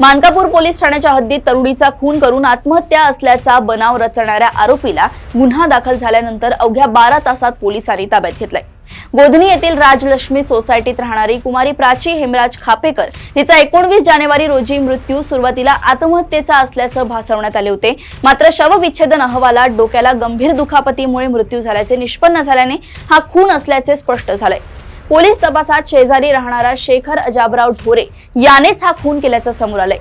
Mankapur police ठाण्याच्या हद्दीत तरुणीचा खून करून आत्महत्या असल्याचा बनाव रचणाऱ्या आरोपीला गुन्हा दाखल झाल्यानंतर अवघ्या 12 तासात पोलिसांनी ताब्यात घेतलाय। गोधनी येथील राजलक्ष्मी सोसायटीत राहणारी कुमारी प्राची हेमराज खापेकर हिचा 19 जानेवारी रोजी मृत्यू सुरुवातीला आत्महत्येचा असल्याचं भासवण्यात आले होते। मात्र शवविच्छेदन अहवालात डोक्याला गंभीर दुखापतीमुळे मृत्यू झाल्याचे निष्पन्न झाल्याने हा खून असल्याचे स्पष्ट झाले। पोलीस तपासात शेजारी राहणारा शेखर अजाबराव ढोरे यानेच हा खून केल्याचं समोर आलंय।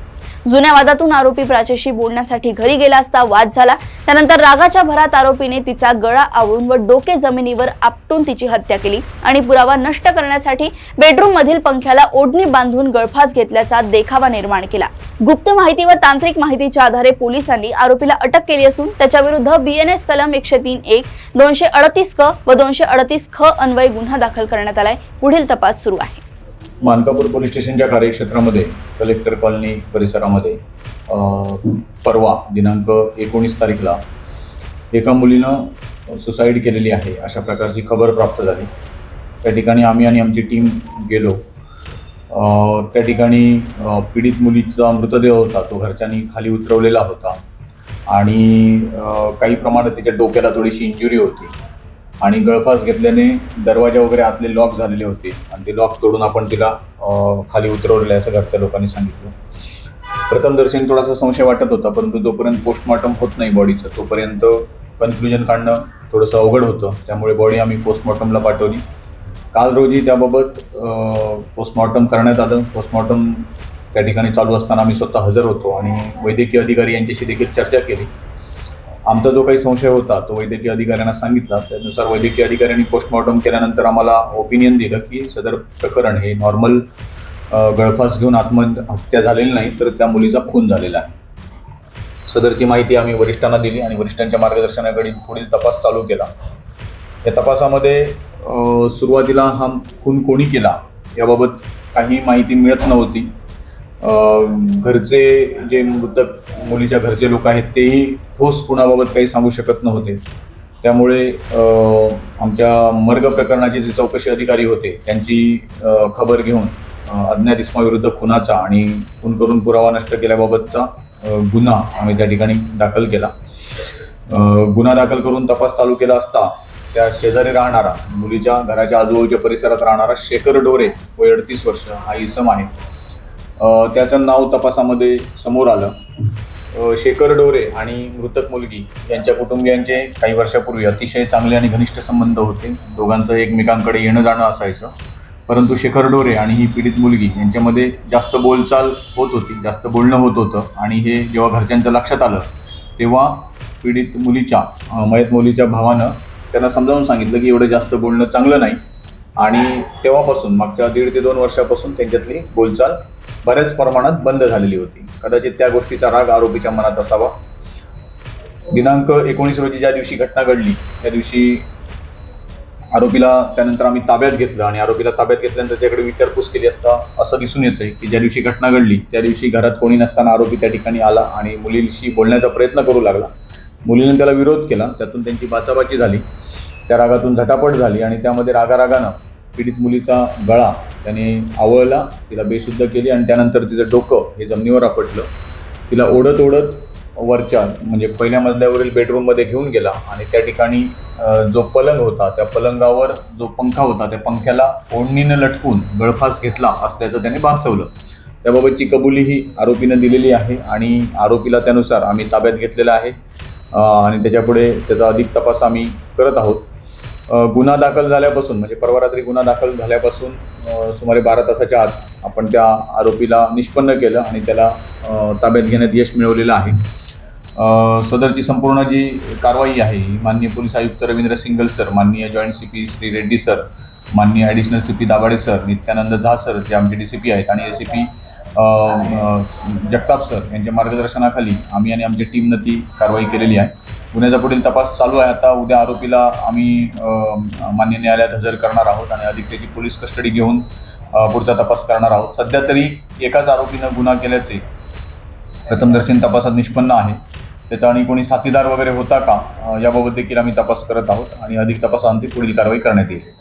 जुन्या वादातून आरोपी प्राचीशी बोलण्यासाठी घरी गेला असता वाद झाला। त्यानंतर रागाच्या भरात आरोपीने तिचा गळा आवळून व डोके जमिनीवर आपटून तिची हत्या केली आणि पुरावा नष्ट करण्यासाठी बेडरूम मधील पंख्याला ओढणी बांधून गळफास घेतल्याचा देखावा निर्माण केला। गुप्त माहिती व तांत्रिक माहितीच्या आधारे पोलिसांनी आरोपीला अटक केली असून त्याच्या विरुद्ध BNS कलम 103(1), 238 क व 238 ख अन्वये गुन्हा दाखल करण्यात आलाय। पुढील तपास सुरू आहे। मानकापूर पोलीस स्टेशनच्या कार्यक्षेत्रामध्ये कलेक्टर कॉलनी परिसरामध्ये परवा दिनांक 19 तारीखला एका मुलीनं सुसाईड केलेली आहे अशा प्रकारची खबर प्राप्त झाली। त्या ठिकाणी आम्ही आणि आमची टीम गेलो। त्या ठिकाणी पीडित मुलीचा मृतदेह होता, तो घरच्यांनी खाली उतरवलेला होता आणि काही प्रमाणात तिच्या डोक्याला थोडीशी इंजुरी होती आणि गळफास घेतल्याने दरवाजा वगैरे आतले लॉक झालेले होते आणि ते लॉक तोडून आपण तिला खाली उतरवले असं घरच्या लोकांनी सांगितलं। प्रथम दर्शनी थोडासा संशय वाटत होता, परंतु जोपर्यंत पोस्टमॉर्टम होत नाही बॉडीचं तोपर्यंत कन्क्लुजन काढणं थोडंसं अवघड होतं। त्यामुळे बॉडी आम्ही पोस्टमॉर्टमला पाठवली। काल रोजी त्याबाबत पोस्टमॉर्टम करण्यात आलं। पोस्टमॉर्टम त्या ठिकाणी चालू असताना आम्ही स्वतः हजर होतो आणि वैद्यकीय अधिकारी यांच्याशी देखील चर्चा केली। आमचा जो काही संशय होता तो वैद्यकीय अधिकाऱ्यांना सांगितला। त्यानुसार वैद्यकीय अधिकाऱ्यांनी पोस्टमॉर्टम केल्यानंतर आम्हाला ओपिनियन दिलं की सदर प्रकरण हे नॉर्मल गळफास घेऊन आत्महत्या झालेली नाही तर त्या मुलीचा खून झालेला आहे। सदरची माहिती आम्ही वरिष्ठांना दिली आणि वरिष्ठांच्या मार्गदर्शनाकडे पुढील तपास चालू केला। या तपासामध्ये सुरुवातीला हा खून कोणी केला याबाबत काही माहिती मिळत नव्हती। घरचे जे मृतक मुलीच्या घरचे लोक आहेत तेही ठोस खुनाबाबत काही सांगू शकत नव्हते। त्यामुळे आमच्या मर्ग प्रकरणाचे जे चौकशी अधिकारी होते त्यांची खबर घेऊन अज्ञात इसमाविरुद्ध खुनाचा आणि खून करून पुरावा नष्ट केल्याबाबतचा गुन्हा आम्ही त्या ठिकाणी दाखल केला। गुन्हा दाखल करून तपास चालू केला असता त्या शेजारी राहणारा मुलीच्या घराच्या आजूबाजूच्या परिसरात राहणारा शेखर ढोरे वय 38 वर्ष हा इसम आहे। त्याचं नाव तपासामध्ये समोर आलं। शेखर ढोरे आणि मृतक मुलगी यांच्या कुटुंबियांचे काही वर्षापूर्वी अतिशय चांगले आणि घनिष्ठ संबंध होते। दोघांचं एकमेकांकडे येणं जाणं असायचं, परंतु शेखर ढोरे आणि ही पीडित मुलगी यांच्यामध्ये जास्त बोलचाल होत होती, जास्त बोलणं होत होतं आणि हे जेव्हा घरच्यांच्या लक्षात आलं तेव्हा पीडित मुलीच्या मयत मुलीच्या भावानं त्यांना समजावून सांगितलं की एवढं जास्त बोलणं चांगलं नाही आणि तेव्हापासून मागच्या 1.5 ते 2 वर्षापासून त्यांच्यातली बोलचाल बऱ्याच प्रमाणात बंद झालेली होती। कदाचित त्या गोष्टीचा राग आरोपीच्या मनात असावा। दिनांक 19 रोजी ज्या दिवशी घटना घडली त्या दिवशी आरोपीला त्यानंतर आम्ही ताब्यात घेतलं आणि आरोपीला ताब्यात घेतल्यानंतर त्याकडे विचारपूस केली असता असं दिसून येतंय की ज्या दिवशी घटना घडली त्या दिवशी घरात कोणी नसताना आरोपी त्या ठिकाणी आला आणि मुलीशी बोलण्याचा प्रयत्न करू लागला। मुलीने त्याला विरोध केला, त्यातून त्यांची बाचाबाची झाली, त्या रागातून झटापट झाली आणि त्यामध्ये रागारागानं पीडित मुलीचा गळा त्याने आवळला, तिला बेशुद्ध केली आणि त्यानंतर तिचं डोकं हे जमिनीवर आपटलं। तिला ओढत ओढत वरच्या म्हणजे पहिल्या मजल्यावरील बेडरूममध्ये घेऊन गेला आणि त्या ठिकाणी जो पलंग होता त्या पलंगावर जो पंखा होता त्या पंख्याला ओढणीनं लटकून गळफास घेतला असल्याचं त्याने भासवलं। त्याबाबतची कबुली ही आरोपीनं दिलेली आहे आणि आरोपीला त्यानुसार आम्ही ताब्यात घेतलेला आहे आणि त्याच्यापुढे त्याचा अधिक तपास आम्ही करत आहोत। गुन्हा दाखल झाल्यापासून म्हणजे परवा रात्री गुन्हा दाखल झाल्यापासून सुमारे 12 तासाच्या आत आपण त्या आरोपीला निष्पन्न केलं आणि त्याला ताब्यात घेण्यात यश मिळवलेलं आहे। सदरची संपूर्ण जी कारवाई आहे ही माननीय पोलीस आयुक्त रवींद्र सिंगल सर, माननीय joint CP Shri Reddy sir, माननीय additional CP Dabhade sir, Nityanand Jha sir जे आमचे DCP आहेत आणि ACP जगताप सर यांच्या मार्गदर्शनाखाली आम्ही आणि आमच्या टीमनं ती कारवाई केलेली आहे। गुन्ह्याचा पुढील तपास चालू आहे। आता उद्या आरोपीला आम्ही मान्य न्यायालयात हजर करणार आहोत आणि अधिक त्याची पोलीस कस्टडी घेऊन पुढचा तपास करणार आहोत। सध्या तरी एकाच आरोपीनं गुन्हा केल्याचे प्रथमदर्शनी तपासात निष्पन्न आहे। त्याचा आणि कोणी साथीदार वगैरे होता का याबाबत देखील आम्ही तपास करत आहोत आणि अधिक तपासाअंती पुढील कारवाई करण्यात येईल।